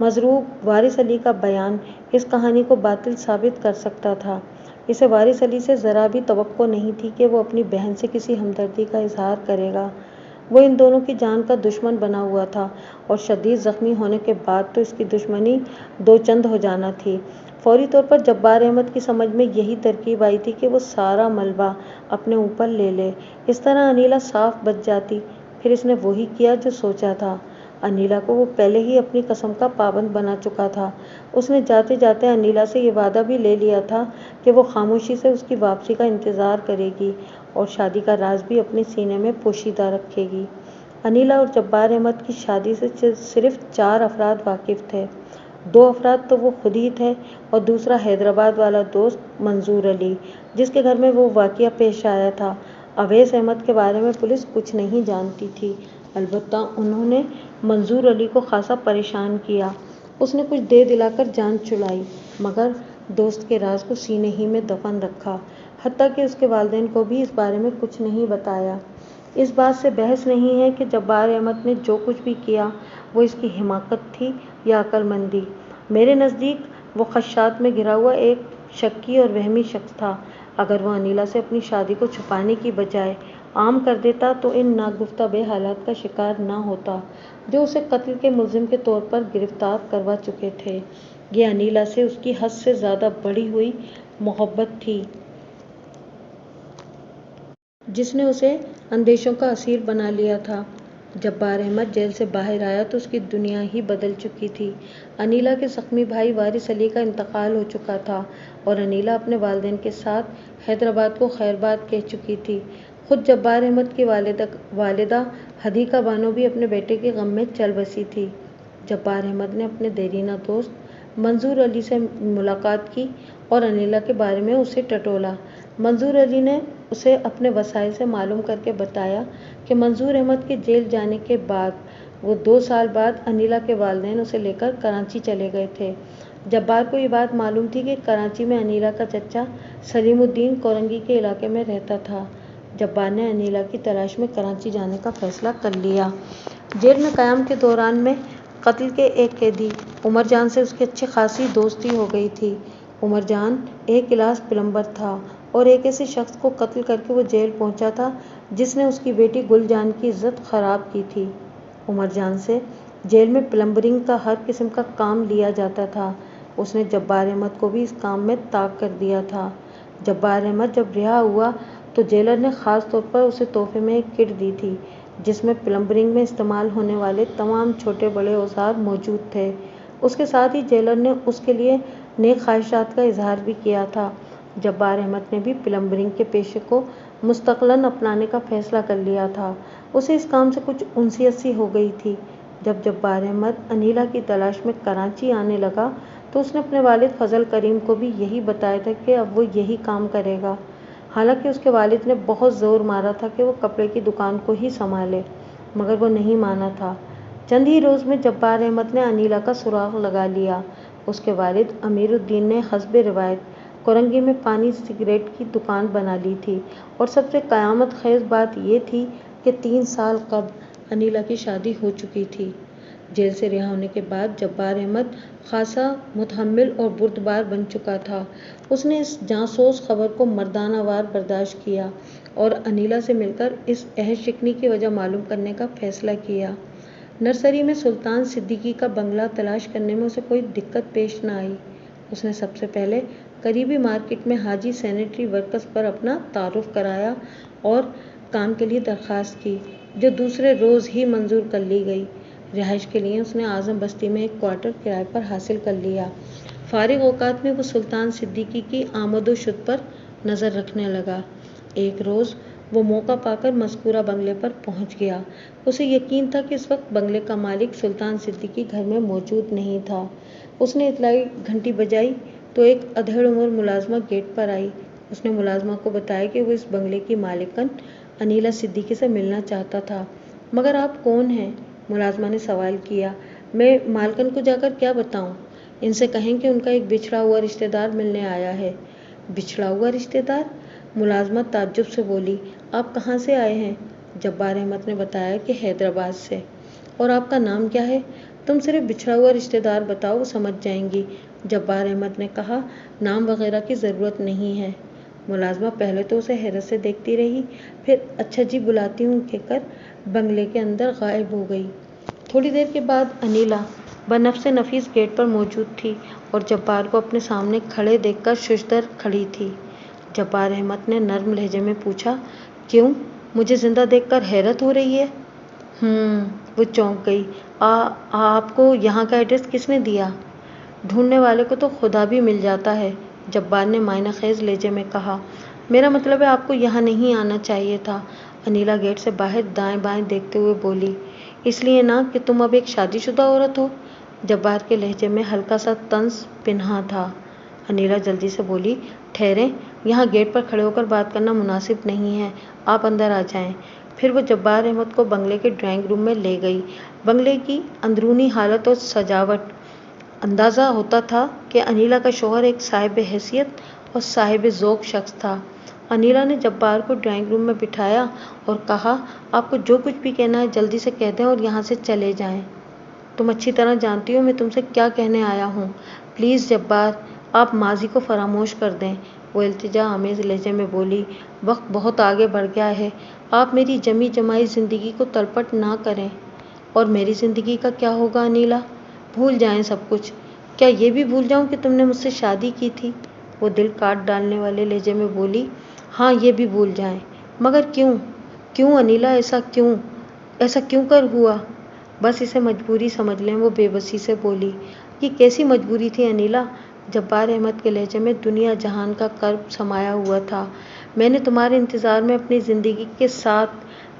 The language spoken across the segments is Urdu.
مضروب وارث علی کا بیان اس کہانی کو باطل ثابت کر سکتا تھا۔ اسے وارث علی سے ذرا بھی توقع نہیں تھی کہ وہ اپنی بہن سے کسی ہمدردی کا اظہار کرے گا۔ وہ ان دونوں کی جان کا دشمن بنا ہوا تھا اور شدید زخمی ہونے کے بعد تو اس کی دشمنی دو چند ہو جانا تھی۔ فوری طور پر جبار احمد کی سمجھ میں یہی ترکیب آئی تھی کہ وہ سارا ملبہ اپنے اوپر لے لے، اس طرح انیلا صاف بچ جاتی۔ پھر اس نے وہی کیا جو سوچا تھا۔ انیلا کو وہ پہلے ہی اپنی قسم کا پابند بنا چکا تھا۔ اس نے جاتے جاتے انیلا سے یہ وعدہ بھی لے لیا تھا کہ وہ خاموشی سے اس کی واپسی کا انتظار کرے گی اور شادی کا راز بھی اپنے سینے میں پوشیدہ رکھے گی۔ انیلا اور جبار احمد کی شادی سے صرف 4 افراد واقف تھے۔ 2 افراد تو وہ خود ہی تھے اور دوسرا حیدرآباد والا دوست منظور علی، جس کے گھر میں وہ واقعہ پیش آیا تھا۔ اویس احمد کے بارے میں پولیس کچھ نہیں جانتی تھی، البتہ انہوں نے منظور علی کو خاصا پریشان کیا۔ اس نے کچھ دے دلا کر جان چھڑائی، مگر دوست کے راز کو سینے ہی میں دفن رکھا، حتیٰ کہ اس کے والدین کو بھی اس بارے میں کچھ نہیں بتایا۔ اس بات سے بحث نہیں ہے کہ جبار احمد نے جو کچھ بھی کیا وہ اس کی حماقت تھی یا عقل مندی۔ میرے نزدیک وہ خدشات میں گھرا ہوا ایک شکی اور وہمی شخص تھا۔ اگر وہ انیلا سے اپنی شادی کو چھپانے کی بجائے عام کر دیتا تو ان ناگفتہ بے حالات کا شکار نہ ہوتا جو اسے قتل کے ملزم کے طور پر گرفتار کروا چکے تھے۔ یہ انیلا سے اس کی حد سے زیادہ بڑھی ہوئی محبت تھی جس نے اسے اندیشوں کا اسیر بنا لیا تھا۔ جبار احمد جیل سے باہر آیا تو اس کی دنیا ہی بدل چکی تھی۔ انیلا کے زخمی بھائی وارث علی کا انتقال ہو چکا تھا اور انیلا اپنے والدین کے ساتھ حیدرآباد کو خیر باد کہہ چکی تھی۔ خود جبار احمد کی والدہ حدیقہ بانو بھی اپنے بیٹے کے غم میں چل بسی تھی۔ جبار احمد نے اپنے دیرینہ دوست منظور علی سے ملاقات کی اور انیلا کے بارے میں اسے ٹٹولا۔ منظور علی نے اسے اپنے وسائل سے معلوم کر کے بتایا کہ منظور احمد کے جیل جانے کے بعد وہ 2 سال بعد انیلا کے والدین اسے لے کر کراچی چلے گئے تھے۔ جبار کو یہ بات معلوم تھی کہ کراچی میں انیلا کا چچا سلیم الدین کورنگی کے علاقے میں رہتا تھا۔ جبار نے انیلا کی تلاش میں کراچی جانے کا فیصلہ کر لیا۔ جیل میں قیام کے دوران میں قتل کے ایک قیدی عمر جان سے اس کی اچھی خاصی دوستی ہو گئی تھی۔ عمر جان ایک کلاس پلمبر تھا اور ایک ایسے شخص کو قتل کر کے وہ جیل پہنچا تھا جس نے اس کی بیٹی گل جان کی عزت خراب کی تھی۔ عمر جان سے جیل میں پلمبرنگ کا ہر قسم کا کام لیا جاتا تھا۔ اس نے جبار احمد کو بھی اس کام میں طاق کر دیا تھا۔ جبار احمد جب رہا ہوا تو جیلر نے خاص طور پر اسے تحفے میں ایک کٹ دی تھی جس میں پلمبرنگ میں استعمال ہونے والے تمام چھوٹے بڑے اوزار موجود تھے۔ اس کے ساتھ ہی جیلر نے اس کے لیے نیک خواہشات کا اظہار بھی کیا تھا۔ جبار احمد نے بھی پلمبرنگ کے پیشے کو مستقلاً اپنانے کا فیصلہ کر لیا تھا۔ اسے اس کام سے کچھ انسیت سی ہو گئی تھی۔ جب جبار احمد انیلا کی تلاش میں کراچی آنے لگا تو اس نے اپنے والد فضل کریم کو بھی یہی بتایا تھا کہ اب وہ یہی کام کرے گا۔ حالانکہ اس کے والد نے بہت زور مارا تھا کہ وہ کپڑے کی دکان کو ہی سنبھالے، مگر وہ نہیں مانا تھا۔ چند ہی روز میں جبار احمد نے انیلا کا سراغ لگا لیا۔ اس کے والد امیر الدین نے حسب روایت کورنگی میں پانی سگریٹ کی دکان بنا لی تھی اور سب سے قیامت خیز بات یہ تھی کہ 3 سال قبل انیلا کی شادی ہو چکی تھی۔ جیل سے رہا ہونے کے بعد جبار احمد خاصا متحمل اور بردبار بن چکا تھا۔ اس نے اس جاسوس خبر کو مردانہ وار برداشت کیا اور انیلا سے مل کر اس عہد شکنی کی وجہ معلوم کرنے کا فیصلہ کیا۔ نرسری میں سلطان صدیقی کا بنگلہ تلاش کرنے میں اسے کوئی دقت پیش نہ آئی۔ اس نے سب سے پہلے قریبی مارکیٹ میں حاجی سینیٹری ورکس پر اپنا تعارف کرایا اور کام کے لیے درخواست کی، جو دوسرے روز ہی منظور کر لی گئی۔ رہائش کے لیے اس نے اعظم بستی میں ایک کوارٹر کرائے پر حاصل کر لیا۔ فارغ اوقات میں وہ سلطان صدیقی کی آمد و شد پر نظر رکھنے لگا۔ ایک روز وہ موقع پا کر مذکورہ بنگلے پر پہنچ گیا۔ اسے یقین تھا کہ اس وقت بنگلے کا مالک سلطان صدیقی گھر میں موجود نہیں تھا۔ اس نے اطلاعی گھنٹی بجائی تو ایک ادھیڑ عمر ملازمہ گیٹ پر آئی۔ اس نے ملازمہ کو بتایا کہ وہ اس بنگلے کی مالکن انیلا صدیقی سے ملنا چاہتا تھا۔ مگر آپ کون ہیں؟ ملازمہ نے سوال کیا۔ میں مالکن کو جا کر کیا بتاؤں؟ ان سے کہیں کہ ان کا ایک بچھڑا ہوا رشتہ دار ملنے آیا ہے۔ بچھڑا ہوا رشتہ دار؟ ملازمہ تعجب سے بولی۔ آپ کہاں سے آئے ہیں؟ جبار احمد نے بتایا کہ حیدرآباد سے۔ اور آپ کا نام کیا ہے؟ تم صرف بچھڑا ہوا رشتہ دار بتاؤ، وہ سمجھ جائیں گی۔ جبار احمد نے کہا، نام وغیرہ کی ضرورت نہیں ہے۔ ملازمہ پہلے تو اسے حیرت سے دیکھتی رہی، پھر اچھا جی بلاتی ہوں کہہ کر بنگلے کے اندر غائب ہو گئی۔ تھوڑی دیر کے بعد انیلا بنفس نفیس گیٹ پر موجود تھی اور جبار کو اپنے سامنے کھڑے دیکھ کر ششدر کھڑی تھی۔ جبار احمد نے نرم لہجے میں پوچھا، کیوں، مجھے زندہ دیکھ کر حیرت ہو رہی ہے؟ وہ چونک گئی۔ آپ کو یہاں کا ایڈریس کس نے دیا؟ ڈھونڈنے والے کو تو خدا بھی مل جاتا ہے، جبار نے معنی خیز لہجے میں کہا۔ میرا مطلب ہے آپ کو یہاں نہیں آنا چاہیے تھا، انیلا گیٹ سے باہر دائیں بائیں دیکھتے ہوئے بولی۔ اس لیے نا کہ تم اب ایک شادی شدہ عورت ہو؟ جبار کے لہجے میں ہلکا سا طنز پنہاں تھا۔ انیلا جلدی سے بولی، ٹھہریں، یہاں گیٹ پر کھڑے ہو کر بات کرنا مناسب نہیں ہے، آپ اندر آ جائیں۔ پھر وہ جبار احمد کو بنگلے کے ڈرائنگ روم میں لے گئی۔ بنگلے کی اندرونی حالت اور سجاوٹ اندازہ ہوتا تھا کہ انیلا کا شوہر ایک صاحب حیثیت اور صاحب ذوق شخص تھا۔ انیلا نے جبار کو ڈرائنگ روم میں بٹھایا اور کہا، آپ کو جو کچھ بھی کہنا ہے جلدی سے کہہ دیں اور یہاں سے چلے جائیں۔ تم اچھی طرح جانتی ہو میں تم سے کیا کہنے آیا ہوں۔ پلیز جبار، آپ ماضی کو فراموش کر دیں، وہ التجا آمیز لہجے میں بولی۔ وقت بہت آگے بڑھ گیا ہے، آپ میری جمی جمائی زندگی کو تلپٹ نہ کریں۔ اور میری زندگی کا کیا ہوگا انیلا؟ بھول جائیں سب کچھ۔ کیا یہ بھی بھول جاؤں کہ تم نے مجھ سے شادی کی تھی؟ وہ دل کاٹ ڈالنے والے لہجے میں بولی۔ ہاں، یہ بھی بھول جائیں، مگر کیوں؟ کیوں انیلا، ایسا کیوں کر ہوا؟ بس اسے مجبوری سمجھ لیں، وہ بے بسی سے بولی۔ یہ کیسی مجبوری تھی انیلا؟ جبار احمد کے لہجے میں دنیا جہان کا کرب سمایا ہوا تھا۔ میں نے تمہارے انتظار میں اپنی زندگی کے 7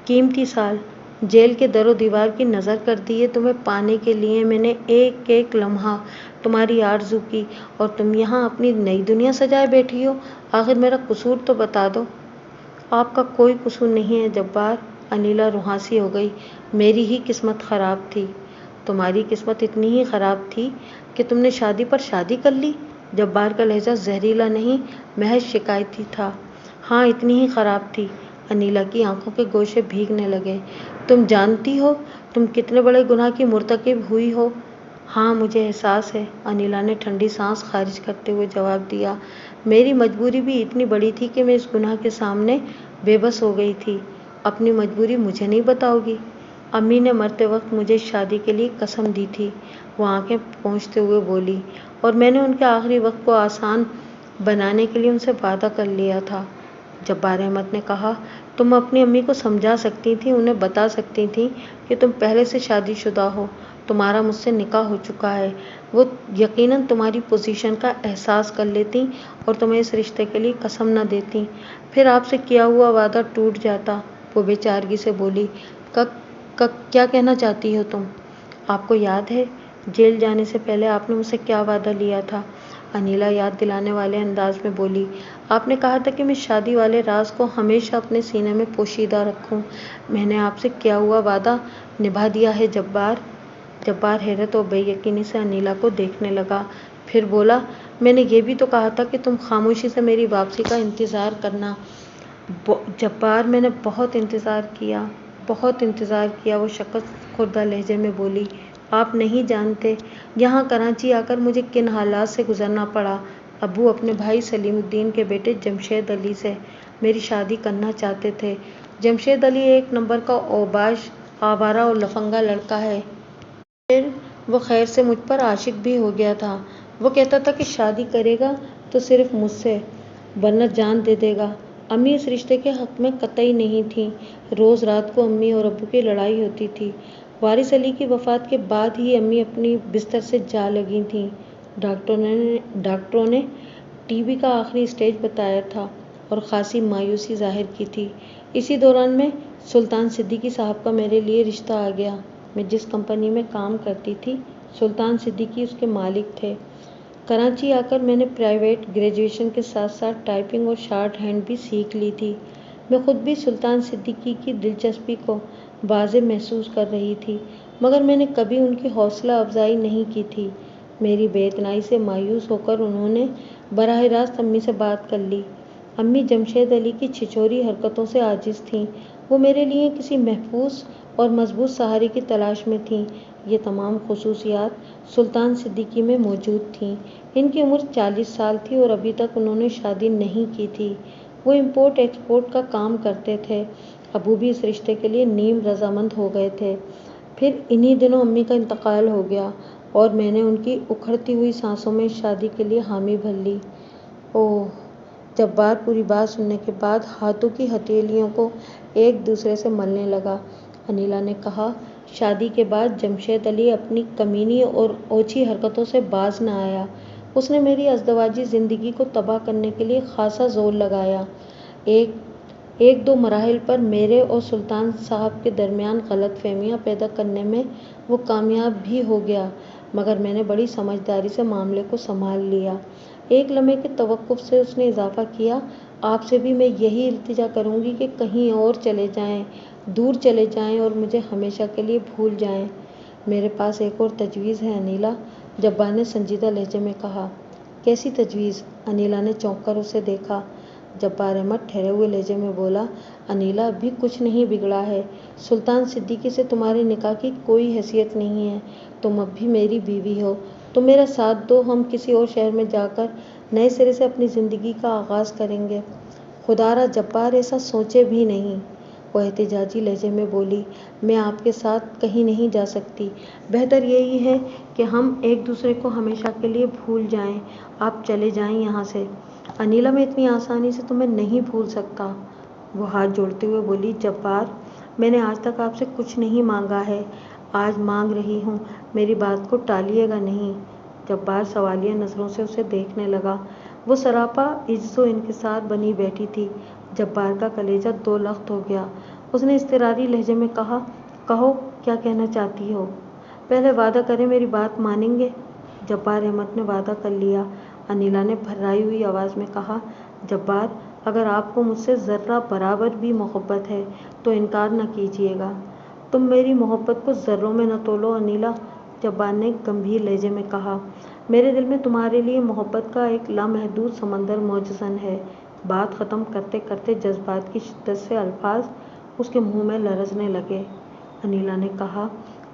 قیمتی سال جیل کے در و دیوار کی نذر کر دیے۔ تمہیں پانے کے لیے میں نے ایک ایک لمحہ تمہاری آرزو کی اور تم یہاں اپنی نئی دنیا سجائے بیٹھی ہو۔ آخر میرا قصور تو بتا دو۔ آپ کا کوئی قصور نہیں ہے جبار، انیلا رہاسی ہو گئی۔ میری ہی قسمت خراب تھی۔ تمہاری قسمت اتنی ہی خراب تھی کہ تم نے شادی پر شادی کر لی؟ جبار کا لہجہ زہریلا نہیں، محض شکایتی تھا۔ ہاں، اتنی ہی خراب تھی۔ انیلا کی آنکھوں کے گوشے بھیگنے لگے۔ تم جانتی ہو تم کتنے بڑے گناہ کی مرتکب ہوئی ہو؟ ہاں، مجھے احساس ہے، انیلا نے ٹھنڈی سانس خارج کرتے ہوئے جواب دیا۔ میری مجبوری بھی اتنی بڑی تھی کہ میں اس گناہ کے سامنے بے بس ہو گئی تھی۔ اپنی مجبوری مجھے نہیں بتاؤ گی؟ امی نے مرتے وقت مجھے شادی کے لیے قسم دی تھی، وہ آنکھیں پوچھتے ہوئے بولی، اور میں نے ان کے آخری وقت کو آسان بنانے کے لیے ان سے وعدہ کر لیا تھا۔ جبار احمد نے کہا، تم اپنی امی کو سمجھا سکتی تھیں، انہیں بتا سکتی تھیں کہ تم پہلے سے شادی شدہ ہو، تمہارا مجھ سے نکاح ہو چکا ہے۔ وہ یقیناً تمہاری پوزیشن کا احساس کر لیتیں اور تمہیں اس رشتے کے لیے قسم نہ دیتیں، پھر آپ سے کیا ہوا وعدہ ٹوٹ جاتا، وہ بے چارگی سے بولی۔ کیا کہنا چاہتی ہو تم؟ آپ کو یاد ہے جیل جانے سے پہلے آپ نے مجھ سے کیا وعدہ لیا تھا؟ انیلا یاد دلانے والے انداز میں بولی۔ آپ نے کہا تھا کہ میں شادی والے راز کو ہمیشہ اپنے سینے میں پوشیدہ رکھوں۔ میں نے آپ سے کیا ہوا وعدہ نبھا دیا ہے جبار۔ جبار حیرت اور بے یقینی سے انیلا کو دیکھنے لگا، پھر بولا، میں نے یہ بھی تو کہا تھا کہ تم خاموشی سے میری واپسی کا انتظار کرنا۔ جبار، میں نے بہت انتظار کیا، وہ شکست خوردہ لہجے میں بولی۔ آپ نہیں جانتے یہاں کراچی آ کر مجھے کن حالات سے گزرنا پڑا۔ ابو اپنے بھائی سلیم الدین کے بیٹے جمشید علی سے میری شادی کرنا چاہتے تھے۔ جمشید علی ایک نمبر کا اوباش، آوارہ اور لفنگا لڑکا ہے۔ پھر وہ خیر سے مجھ پر عاشق بھی ہو گیا تھا۔ وہ کہتا تھا کہ شادی کرے گا تو صرف مجھ سے، ورنہ جان دے دے گا۔ امی اس رشتے کے حق میں قطعی نہیں تھیں۔ روز رات کو امی اور ابو کی لڑائی ہوتی تھی۔ وارث علی کی وفات کے بعد ہی امی اپنی بستر سے جا لگی تھیں۔ ڈاکٹروں نے ٹی بی کا آخری اسٹیج بتایا تھا اور خاصی مایوسی ظاہر کی تھی۔ اسی دوران میں سلطان صدیقی صاحب کا میرے لیے رشتہ آ گیا۔ میں جس کمپنی میں کام کرتی تھی، سلطان صدیقی اس کے مالک تھے۔ کراچی آ کر میں نے پرائیویٹ گریجویشن کے ساتھ ساتھ ٹائپنگ اور شارٹ ہینڈ بھی سیکھ لی تھی۔ میں خود بھی سلطان صدیقی کی دلچسپی کو واضح محسوس کر رہی تھی، مگر میں نے کبھی ان کی حوصلہ افزائی نہیں کی تھی۔ میری بے اتنائی سے مایوس ہو کر انہوں نے براہ راست امی سے بات کر لی۔ امی جمشید علی کی چھچوری حرکتوں سے عاجز تھیں۔ وہ میرے لیے کسی محفوظ اور مضبوط سہارے کی تلاش میں تھیں۔ یہ تمام خصوصیات سلطان صدیقی میں موجود تھیں۔ ان کی عمر 40 سال تھی اور ابھی تک انہوں نے شادی نہیں کی تھی۔ وہ امپورٹ ایکسپورٹ کا کام کرتے تھے۔ ابو بھی اس رشتے کے لیے نیم رضامند ہو گئے تھے۔ پھر انہی دنوں امی کا انتقال ہو گیا اور میں نے ان کی اکھڑتی ہوئی سانسوں میں شادی کے لیے حامی بھر لی۔ اوہ! جبار پوری بات سننے کے بعد ہاتھوں کی ہتھیلیوں کو ایک دوسرے سے ملنے لگا۔ انیلا نے کہا، شادی کے بعد جمشید علی اپنی کمینی اور اوچھی حرکتوں سے باز نہ آیا۔ اس نے میری ازدواجی زندگی کو تباہ کرنے کے لیے خاصا زور لگایا۔ ایک دو مراحل پر میرے اور سلطان صاحب کے درمیان غلط فہمیاں پیدا کرنے میں وہ کامیاب بھی ہو گیا، مگر میں نے بڑی سمجھداری سے معاملے کو سنبھال لیا۔ ایک لمحے کے توقف سے اس نے اضافہ کیا، آپ سے بھی میں یہی التجا کروں گی کہ کہیں اور چلے جائیں، دور چلے جائیں اور مجھے ہمیشہ کے لیے بھول جائیں۔ میرے پاس ایک اور تجویز ہے انیلا، جبار نے سنجیدہ لہجے میں کہا۔ کیسی تجویز؟ انیلا نے چونک کر اسے دیکھا۔ جبار احمد ٹھہرے ہوئے لہجے میں بولا، انیلا ابھی کچھ نہیں بگڑا ہے۔ سلطان صدیقی سے تمہارے نکاح کی کوئی حیثیت نہیں ہے۔ تم اب بھی میری بیوی ہو۔ تم میرا ساتھ دو، ہم کسی اور شہر میں جا کر نئے سرے سے اپنی زندگی کا آغاز کریں گے۔ خدا را جبار ایسا سوچے بھی نہیں، وہ احتجاجی لہجے میں بولی، میں آپ کے ساتھ کہیں نہیں جا سکتی۔ بہتر یہی ہے کہ ہم ایک دوسرے کو ہمیشہ کے لیے بھول جائیں۔ آپ چلے جائیں یہاں سے۔ انیلا میں اتنی آسانی سے تمہیں نہیں بھول سکتا، وہ ہاتھ جوڑتے ہوئے بولی۔ جبار، میں نے آج تک آپ سے کچھ نہیں مانگا ہے، آج مانگ رہی ہوں، میری بات کو ٹالیے گا نہیں۔ جبار سوالیہ نظروں سے اسے دیکھنے لگا۔ وہ سراپا عجز و انکسار بنی بیٹھی تھی۔ جبار کا کلیجہ دو لخت ہو گیا۔ اس نے اضطراری لہجے میں کہا، کہو کیا کہنا چاہتی ہو؟ پہلے وعدہ کریں میری بات مانیں گے؟ جبار احمد نے وعدہ کر لیا، انیلا نے بھررائی ہوئی آواز میں کہا۔ جبار، اگر آپ کو مجھ سے ذرہ برابر بھی محبت ہے تو انکار نہ کیجیے گا۔ تم میری محبت کو ذروں میں نہ تولو انیلا، جبار نے گمبھیر لہجے میں کہا۔ میرے دل میں تمہارے لیے محبت کا ایک لامحدود سمندر موجزن ہے۔ بات ختم کرتے کرتے جذبات کی شدت سے الفاظ اس کے منہ میں لرزنے لگے۔ انیلا نے کہا،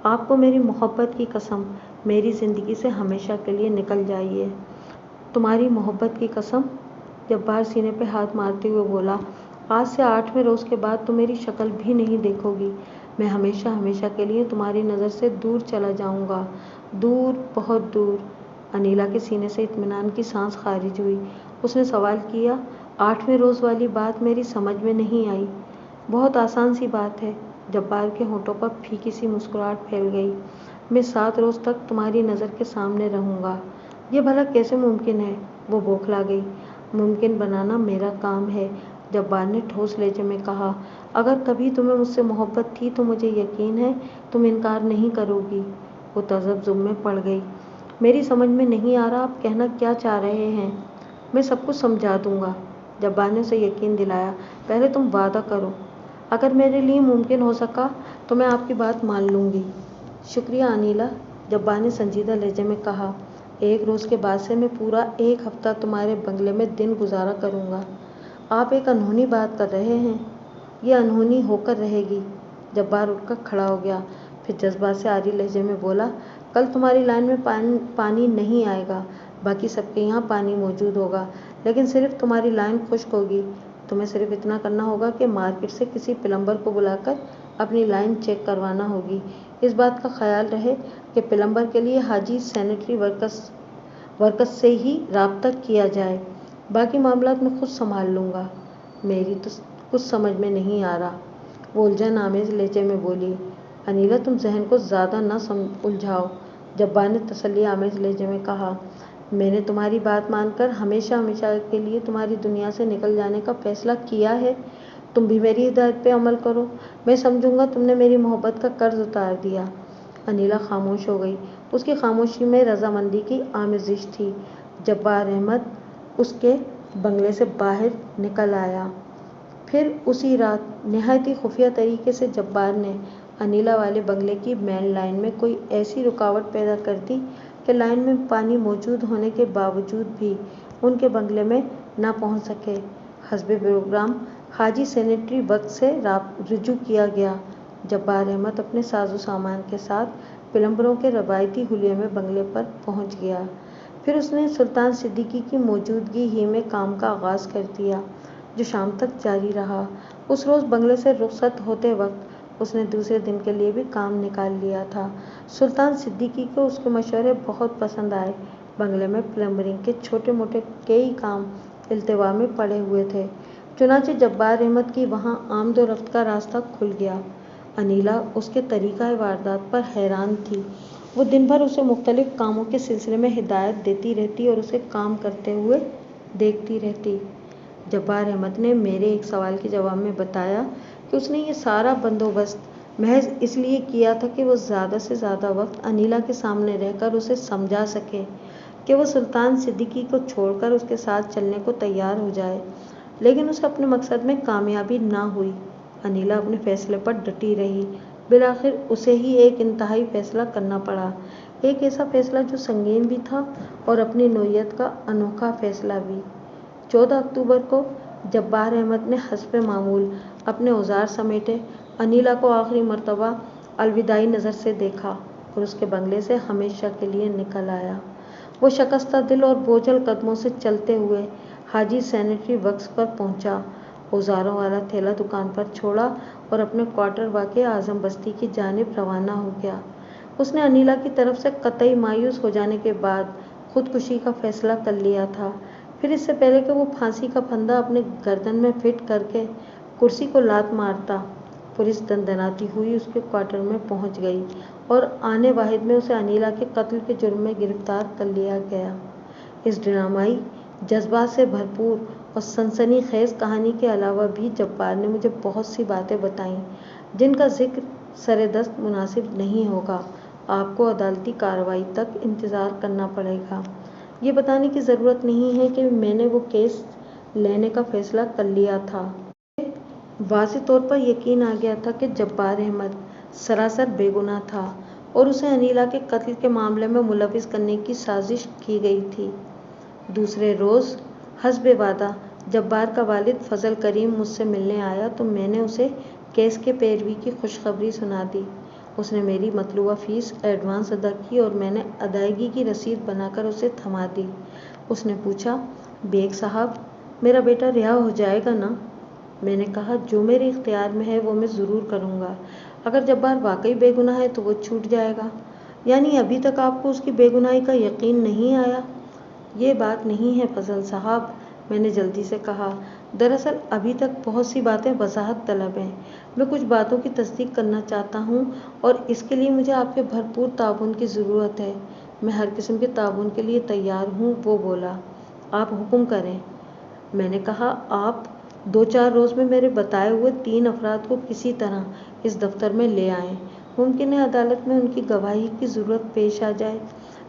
آپ کو میری محبت کی قسم، میری زندگی سے ہمیشہ کے لیے نکل جائیے۔ تمہاری محبت کی قسم؟ جبار سینے پہ ہاتھ مارتے ہوئے بولا، آج سے 8ویں روز کے بعد تم میری شکل بھی نہیں دیکھو گی۔ میں ہمیشہ ہمیشہ کے لیے تمہاری نظر سے دور چلا جاؤں گا، دور، بہت دور۔ انیلا کے سینے سے اطمینان کی سانس خارج ہوئی۔ اس نے سوال کیا، 8ویں روز والی بات میری سمجھ میں نہیں آئی۔ بہت آسان سی بات ہے۔ جبار کے ہونٹوں پر پھیکی سی مسکراہٹ پھیل گئی۔ میں 7 روز تک تمہاری نظر کے سامنے رہوں گا۔ یہ بھلا کیسے ممکن ہے؟ وہ بوکھلا گئی۔ ممکن بنانا میرا کام ہے، جبار نے ٹھوس لہجے میں کہا۔ اگر کبھی تمہیں مجھ سے محبت تھی تو مجھے یقین ہے تم انکار نہیں کرو گی۔ وہ تذبذب میں پڑ گئی۔ میری سمجھ میں نہیں آ رہا آپ کہنا کیا چاہ رہے ہیں؟ میں سب کچھ سمجھا دوں گا، جبار نے اسے یقین دلایا۔ پہلے تم وعدہ کرو۔ اگر میرے لیے ممکن ہو سکا تو میں آپ کی بات مان لوں گی۔ شکریہ انیلا، جبار نے سنجیدہ لہجے میں کہا۔ 1 روز کے بعد سے میں پورا 1 ہفتہ تمہارے بنگلے میں دن گزارا کروں گا۔ آپ ایک انہونی بات کر رہے ہیں۔ یہ انہونی ہو کر رہے گی۔ جبار اٹھ کر کھڑا ہو گیا، پھر جذبات سے عاری لہجے میں بولا، کل تمہاری لائن میں پانی نہیں آئے گا، باقی سب کے یہاں پانی موجود ہوگا، لیکن صرف تمہاری لائن خشک ہوگی۔ تمہیں صرف اتنا کرنا ہوگا کہ مارکیٹ سے کسی پلمبر کو بلا کر اپنی لائن چیک کروانا ہوگی۔ اس بات کا خیال رہے کہ پلمبر کے لیے حاجی سینیٹری ورکرز سے ہی رابطہ کیا جائے، باقی معاملات میں خود سنبھال لوں گا۔ میری تو کچھ سمجھ میں نہیں آ رہا، وہ الجھن آمیز لہجے میں بولی۔ انیلا تم ذہن کو زیادہ نہ الجھاؤ، جبار نے تسلی آمیز لہجے میں کہا۔ میں نے تمہاری بات مان کر ہمیشہ ہمیشہ کے لیے تمہاری دنیا سے نکل جانے کا فیصلہ کیا ہے۔ تم بھی میری ہدایت پہ عمل کرو، میں سمجھوں گا تم نے میری محبت کا قرض اتار دیا۔ انیلا خاموش ہو گئی۔ اس کی خاموشی میں رضامندی کی آمیزش تھی۔ جبار احمد اس کے بنگلے سے باہر نکل آیا۔ پھر اسی رات نہایت ہی خفیہ طریقے سے جبار نے انیلا والے بنگلے کی مین لائن میں کوئی ایسی رکاوٹ پیدا کر دی کہ لائن میں پانی موجود ہونے کے باوجود بھی ان کے بنگلے میں نہ پہنچ سکے۔ حسب پروگرام حاجی سینیٹری ورکس سے رجوع کیا گیا، جبار احمد اپنے ساز و سامان کے ساتھ پلمبروں کے روایتی حلیے میں بنگلے پر پہنچ گیا۔ پھر اس نے سلطان صدیقی کی موجودگی ہی میں کام کا آغاز کر دیا، جو شام تک جاری رہا۔ اس روز بنگلے سے رخصت ہوتے وقت اس نے دوسرے دن کے لیے بھی کام نکال لیا تھا۔ سلطان صدیقی کو اس کے مشورے بہت پسند آئے۔ بنگلے میں پلمبرنگ کے چھوٹے موٹے کئی کام التوا میں پڑے ہوئے تھے، چنانچہ جبار احمد کی وہاں آمد و رفت کا راستہ کھل گیا۔ انیلا اس کے طریقۂ واردات پر حیران تھی۔ وہ دن بھر اسے مختلف کاموں کے سلسلے میں ہدایات دیتی رہتی اور اسے کام کرتے ہوئے دیکھتی رہتی۔ جبار احمد نے میرے ایک سوال کے جواب میں بتایا کہ اس نے یہ سارا بندوبست محض اس لیے کیا تھا کہ وہ زیادہ سے زیادہ وقت انیلا کے سامنے رہ کر اسے سمجھا سکے کہ وہ سلطان صدیقی کو چھوڑ کر اس کے ساتھ چلنے کو تیار ہو جائے، لیکن اسے اپنے مقصد میں کامیابی نہ ہوئی۔ انیلا اپنے فیصلے پر ڈٹی رہی۔ بالآخر اسے ہی ایک انتہائی فیصلہ کرنا پڑا، ایک ایسا فیصلہ جو سنگین بھی تھا اور اپنی نوعیت کا انوکھا فیصلہ بھی۔ 14 اکتوبر کو جبار احمد نے حسب معمول اپنے اوزار سمیٹے، انیلا کو آخری مرتبہ الوداعی نظر سے دیکھا اور اس کے بنگلے سے ہمیشہ کے لیے نکل آیا۔ وہ شکستہ دل اور بوجھل قدموں سے چلتے ہوئے حاجی سینیٹری ورکس پر پہنچا، اوزاروں والا تھیلا دکان پر چھوڑا اور اپنے کوارٹر واقع اعظم بستی کی جانب روانہ ہو گیا۔ اس نے انیلا کی طرف سے قطعی مایوس ہو جانے کے بعد خودکشی کا فیصلہ کر لیا تھا۔ پھر اس سے پہلے کہ وہ پھانسی کا پھندا اپنے گردن میں فٹ کر کے کرسی کو لات مارتا، پولیس دندناتی ہوئی اس کے کوارٹر میں پہنچ گئی اور آنے واحد میں اسے انیلا کے قتل کے جرم میں گرفتار کر لیا گیا۔ اس ڈرامائی جذبات سے بھرپور اور سنسنی خیز کہانی کے علاوہ بھی جبار نے مجھے بہت سی باتیں بتائیں جن کا ذکر سر دست مناسب نہیں ہوگا۔ آپ کو عدالتی کارروائی تک انتظار کرنا پڑے گا۔ یہ بتانے کی ضرورت نہیں ہے کہ میں نے وہ کیس لینے کا فیصلہ کر لیا تھا۔ مجھے واضح طور پر یقین آ گیا تھا کہ جبار احمد سراسر بے گناہ تھا اور اسے انیلا کے قتل کے معاملے میں ملوث کرنے کی سازش کی گئی تھی۔ دوسرے روز حسب وعدہ جبار کا والد فضل کریم مجھ سے ملنے آیا تو میں نے اسے کیس کے پیروی کی خوشخبری سنا دی۔ اس نے میری مطلوبہ فیس ایڈوانس ادا کی اور میں نے ادائیگی کی رسید بنا کر اسے تھما دی۔ اس نے پوچھا، بیگ صاحب، میرا بیٹا رہا ہو جائے گا نا؟ میں نے کہا، جو میرے اختیار میں ہے وہ میں ضرور کروں گا۔ اگر جبار واقعی بے گناہ ہے تو وہ چھوٹ جائے گا۔ یعنی ابھی تک آپ کو اس کی بے گناہی کا یقین نہیں آیا؟ یہ بات نہیں ہے فضل صاحب، میں نے جلدی سے کہا۔ دراصل ابھی تک بہت سی باتیں وضاحت طلب ہیں۔ میں کچھ باتوں کی تصدیق کرنا چاہتا ہوں اور اس کے لیے مجھے آپ کے بھرپور تعاون کی ضرورت ہے۔ میں ہر قسم کے تعاون کے لیے تیار ہوں، وہ بولا۔ آپ حکم کریں۔ میں نے کہا، آپ 2-4 روز میں میرے بتائے ہوئے 3 افراد کو کسی طرح اس دفتر میں لے آئیں۔ ممکن ہے عدالت میں ان کی گواہی کی ضرورت پیش آ جائے۔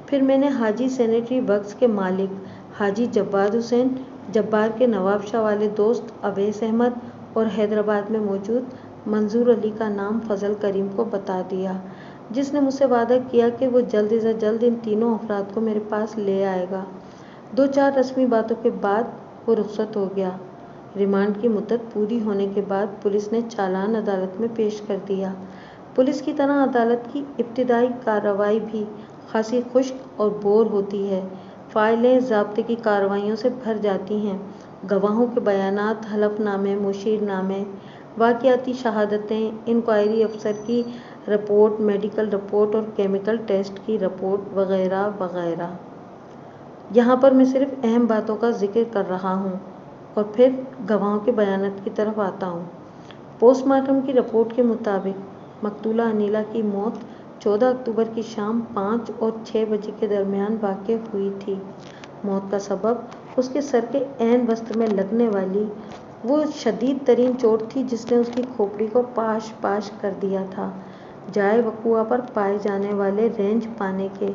پھر میں نے حاجی سینیٹری ورکس کے مالک حاجی جواد حسین، جبار کے نواب شاہ والے دوست اویس احمد اور حیدرآباد میں موجود منظور علی کا نام فضل کریم کو بتا دیا، جس نے مجھ سے وعدہ کیا کہ وہ جلد از جلد ان تینوں افراد کو میرے پاس لے آئے گا۔ 2-4 رسمی باتوں کے بعد وہ رخصت ہو گیا۔ ریمانڈ کی مدت پوری ہونے کے بعد پولیس نے چالان عدالت میں پیش کر دیا۔ پولیس کی طرح عدالت کی ابتدائی کارروائی بھی خاصی خشک اور بور ہوتی ہے۔ فائلیں ضابطے کی کارروائیوں سے بھر جاتی ہیں، گواہوں کے بیانات، حلف نامے، مشیر نامے، واقعاتی شہادتیں، انکوائری افسر کی رپورٹ، میڈیکل رپورٹ اور کیمیکل ٹیسٹ کی رپورٹ وغیرہ وغیرہ۔ یہاں پر میں صرف اہم باتوں کا ذکر کر رہا ہوں اور پھر گواہوں کے بیانات کی طرف آتا ہوں۔ پوسٹ مارٹم کی رپورٹ کے مطابق مقتولہ انیلا کی موت 14 اکتوبر کی شام 5 اور 6 بجے کے درمیان واقع ہوئی تھی۔ موت کا سبب اس کے سر کے عین وسط میں لگنے والی وہ شدید ترین چوٹ تھی جس نے اس کی کھوپڑی کو پاش پاش کر دیا تھا۔ جائے وقوع پر پائے جانے والے رینج پانے کے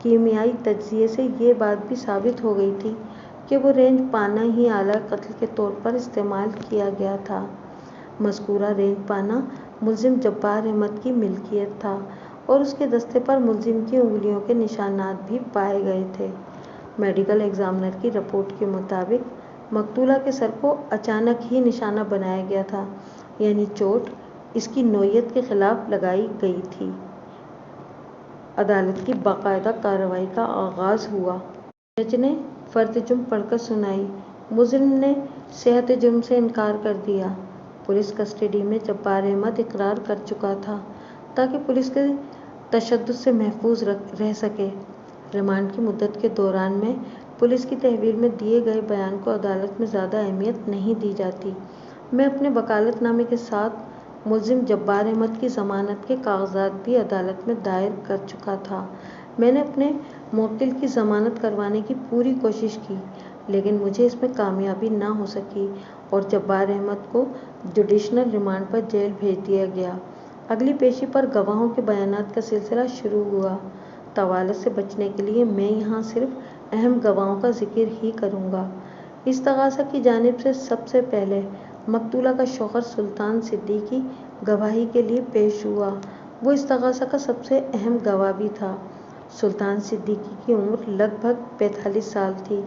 کیمیائی تجزیے سے یہ بات بھی ثابت ہو گئی تھی کہ وہ رینج پانا ہی آلہ قتل کے طور پر استعمال کیا گیا تھا۔ مذکورہ رینج پانا ملزم جبار احمد کی ملکیت تھا اور اس کے دستے پر ملزم کی انگلیوں کے نشانات بھی پائے گئے تھے۔ میڈیکل ایگزامنر کی رپورٹ کے مطابق مقتولہ کے سر کو اچانک ہی نشانہ بنایا گیا تھا، یعنی چوٹ اس کی نوعیت کے خلاف لگائی گئی تھی۔ عدالت کی باقاعدہ کارروائی کا آغاز ہوا۔ جج نے فرد جرم پڑھ کر سنائی۔ ملزم نے صحت جرم سے انکار کر دیا۔ پولیس کسٹڈی میں جبار احمد اقرار کر چکا تھا تاکہ پولیس کے تشدد سے محفوظ رہ سکے۔ ریمانڈ کی مدت کے دوران میں پولیس کی تحویل میں دیے گئے بیان کو عدالت میں زیادہ اہمیت نہیں دی جاتی۔ میں اپنے وکالت نامے کے ساتھ ملزم جبار احمد کی ضمانت کے کاغذات بھی عدالت میں دائر کر چکا تھا۔ میں نے اپنے موکل کی ضمانت کروانے کی پوری کوشش کی لیکن مجھے اس میں کامیابی نہ ہو سکی اور جبار احمد کو جوڈیشنل ریمانڈ پر جیل بھیج دیا گیا۔ اگلی پیشی پر گواہوں کے بیانات کا سلسلہ شروع ہوا۔ طوالت سے بچنے کے لیے میں یہاں صرف اہم گواہوں کا ذکر ہی کروں گا۔ استغاثہ کی جانب سے سب سے پہلے مقتولہ کا شوہر سلطان صدیقی گواہی کے لیے پیش ہوا۔ وہ استغاثہ کا سب سے اہم گواہ بھی تھا۔ سلطان صدیقی کی عمر لگ بھگ 45 سال تھی۔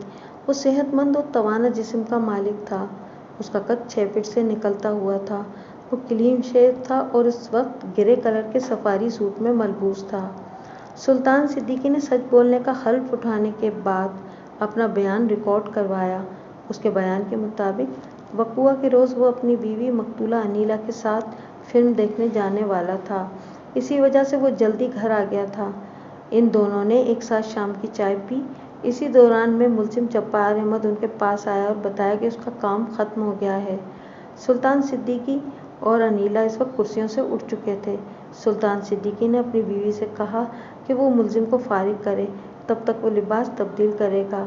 وہ صحت مند اور توانا جسم کا مالک تھا۔ اس کا قد 6 فٹ سے نکلتا ہوا تھا۔ وہ کلین شیو تھا اور اس وقت گرے کلر کے سفاری سوٹ میں ملبوس تھا۔ سلطان صدیقی نے سچ بولنے کا حلف اٹھانے کے بعد اپنا بیان ریکارڈ کروایا۔ اس کے بیان کے مطابق وقوعہ کے روز وہ اپنی بیوی مقتولہ انیلا کے ساتھ فلم دیکھنے جانے والا تھا۔ اسی وجہ سے وہ جلدی گھر آ گیا تھا۔ ان دونوں نے ایک ساتھ شام کی چائے پی۔ اسی دوران میں ملزم جبار احمد ان کے پاس آیا اور بتایا کہ اس کا کام ختم ہو گیا ہے۔ سلطان صدیقی اور انیلا اس وقت کرسیوں سے اٹھ چکے تھے۔ سلطان صدیقی نے اپنی بیوی سے کہا کہ وہ ملزم کو فارغ کرے، تب تک وہ لباس تبدیل کرے گا۔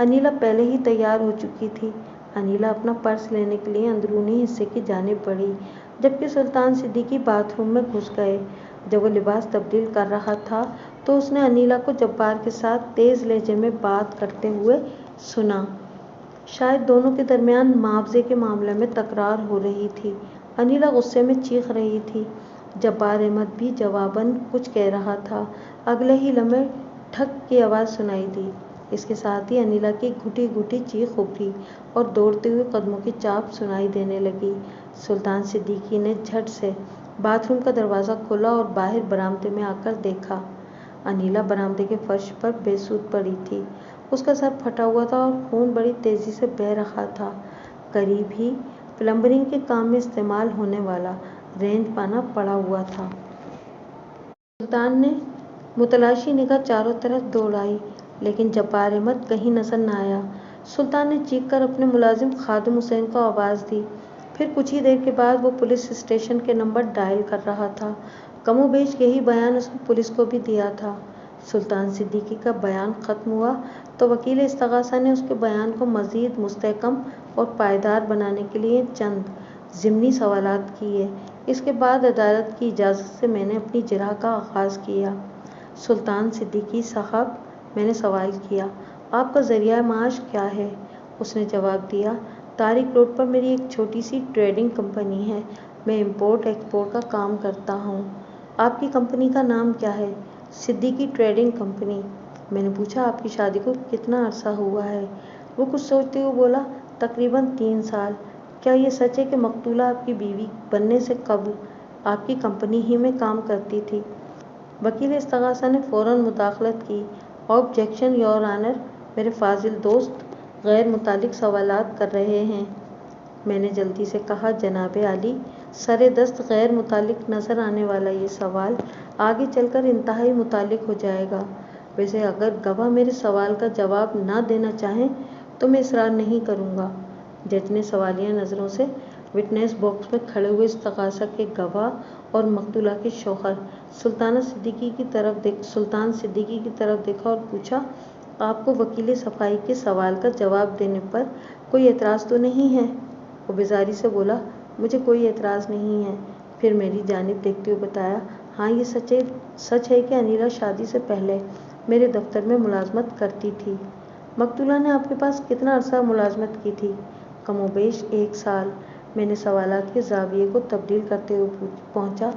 انیلا پہلے ہی تیار ہو چکی تھی۔ انیلا اپنا پرس لینے کے لیے اندرونی حصے کی جانب بڑھی جبکہ سلطان صدیقی باتھ روم میں گھس گئے۔ جب وہ لباس تبدیل کر رہا تھا تو اس نے انیلا کو جبار کے ساتھ تیز لہجے میں بات کرتے ہوئے سنا۔ شاید دونوں کے درمیان معاوضے کے معاملے میں تکرار ہو رہی تھی۔ انیلا غصے میں چیخ رہی تھی۔ جبار احمد بھی جواباً کچھ کہہ رہا تھا۔ اگلے ہی لمحے ٹھک کی آواز سنائی دی۔ اس کے ساتھ ہی انیلا کی گھٹی گھٹی چیخ ابھری اور دوڑتے ہوئے قدموں کی چاپ سنائی دینے لگی۔ سلطان صدیقی نے جھٹ سے باتھ روم کا دروازہ کھولا اور باہر برآمدے میں آ کر دیکھا۔ انیلا برآمدے کے فرش پر بے سود پڑی تھی۔ اس کا سر پھٹا ہوا تھا اور خون بڑی تیزی سے بہہ رہا تھا۔ قریب ہی پلمبرنگ کے کام میں استعمال ہونے والا رینچ پانا پڑا ہوا تھا۔ سلطان نے متلاشی نگاہ چاروں طرف دوڑائی لیکن جبار احمد کہیں نظر نہ آیا۔ سلطان نے چیخ کر اپنے ملازم خادم حسین کو آواز دی۔ پھر کچھ ہی دیر کے بعد وہ پولیس اسٹیشن کے نمبر ڈائل کر رہا تھا۔ کم و بیش یہی بیان اس نے پولیس کو بھی دیا تھا۔ سلطان صدیقی کا بیان ختم ہوا تو وکیل استغاثہ نے اس کے بیان کو مزید مستحکم اور پائیدار بنانے کے لیے چند ضمنی سوالات کیے۔ اس کے بعد عدالت کی اجازت سے میں نے اپنی جرح کا آغاز کیا۔ سلطان صدیقی صاحب، میں نے سوال کیا، آپ کا ذریعہ معاش کیا ہے؟ اس نے جواب دیا، طارق روڈ پر میری ایک چھوٹی سی ٹریڈنگ کمپنی ہے۔ میں امپورٹ ایکسپورٹ کا کام کرتا ہوں۔ آپ کی کمپنی کا نام کیا ہے؟ Siddiqui trading company. میں نے پوچھا، آپ کی شادی کو کتنا عرصہ ہوا ہے؟ وہ کچھ سوچتے ہوئے بولا، تقریباً 3 سال۔ کیا یہ سچ ہے کہ مقتولہ آپ کی بیوی بننے سے قبل آپ کی کمپنی ہی میں کام کرتی تھی؟ وکیل استغاثہ نے فوراً مداخلت کی، آبجیکشن یور آنر، میرے فاضل دوست غیر متعلق سوالات کر رہے ہیں۔ میں نے جلدی سے کہا، جناب عالی، سرِ دست غیر متعلق نظر آنے والا یہ سوال آگے چل کر انتہائی متعلق ہو جائے گا۔ ویسے اگر گواہ میرے سوال کا جواب نہ دینا چاہیں تو میں اصرار نہیں کروں گا۔ جج نے سوالیہ نظروں سے وٹنس باکس میں کھڑے ہوئے استغاثہ کے گواہ اور مقتولہ کے شوہر سلطان صدیقی کی طرف دیکھا اور پوچھا، آپ کو وکیل صفائی کے سوال کا جواب دینے پر کوئی اعتراض تو نہیں ہے؟ وہ بیزاری سے بولا، مجھے کوئی اعتراض نہیں ہے۔ پھر میری جانب دیکھتے ہوئے بتایا، ہاں یہ سچ ہے کہ انیلا شادی سے پہلے میرے دفتر میں ملازمت کرتی تھی۔ مقتولہ نے آپ کے پاس کتنا عرصہ ملازمت کی تھی؟ کم و بیش 1 سال۔ میں نے سوالات کے زاویے کو تبدیل کرتے ہوئے پہنچا،